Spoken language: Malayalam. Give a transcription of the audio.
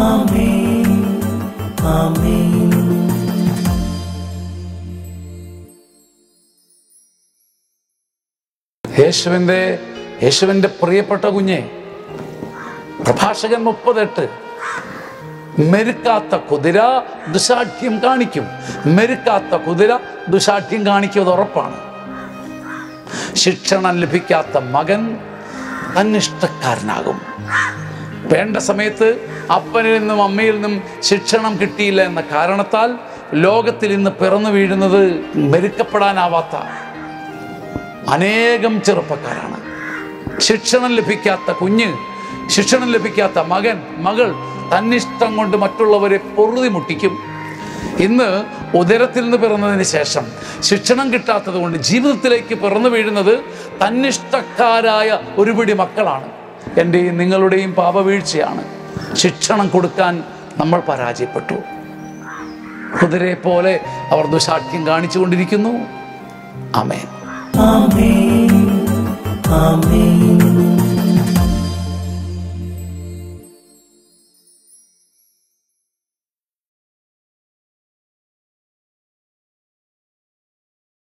ആമേൻ. ആമേൻ. യേശുവിൻ്റെ പ്രിയപ്പെട്ട കുഞ്ഞെ, പ്രഭാഷകൻ 30:8, മെരുക്കാത്ത കുതിര ദുശാഠ്യം കാണിക്കും. മെരുക്കാത്ത കുതിര ദുശാഠ്യം കാണിക്കുന്നത് ഉറപ്പാണ്. ശിക്ഷണം ലഭിക്കാത്ത മകൻ തന്നിഷ്ടക്കാരനാകും. വേണ്ട സമയത്ത് അപ്പനിൽ നിന്നും അമ്മയിൽ നിന്നും ശിക്ഷണം കിട്ടിയില്ല എന്ന കാരണത്താൽ ലോകത്തിൽ ഇന്ന് പിറന്നു വീഴുന്നത് മെരുക്കപ്പെടാനാവാത്ത അനേകം ചെറുപ്പക്കാരാണ്. ശിക്ഷണം ലഭിക്കാത്ത കുഞ്ഞ്, ശിക്ഷണം ലഭിക്കാത്ത മകൻ, മകൾ തന്നിഷ്ടം കൊണ്ട് മറ്റുള്ളവരെ പൊറുതി മുട്ടിക്കും. ഇന്ന് ഉദരത്തിൽ നിന്ന് പിറന്നതിന് ശേഷം ശിക്ഷണം കിട്ടാത്തത് കൊണ്ട് ജീവിതത്തിലേക്ക് പിറന്നു വീഴുന്നത് തന്നിഷ്ടക്കാരായ ഒരുപിടി മക്കളാണ്. എൻ്റെയും നിങ്ങളുടെയും പാപവീഴ്ചയാണ്. ശിക്ഷണം കൊടുക്കാൻ നമ്മൾ പരാജയപ്പെട്ടു. കുതിരയെ പോലെ അവർ ദുശാഠ്യം കാണിച്ചു കൊണ്ടിരിക്കുന്നു. ആമേൻ. ആമേൻ. ആമേൻ.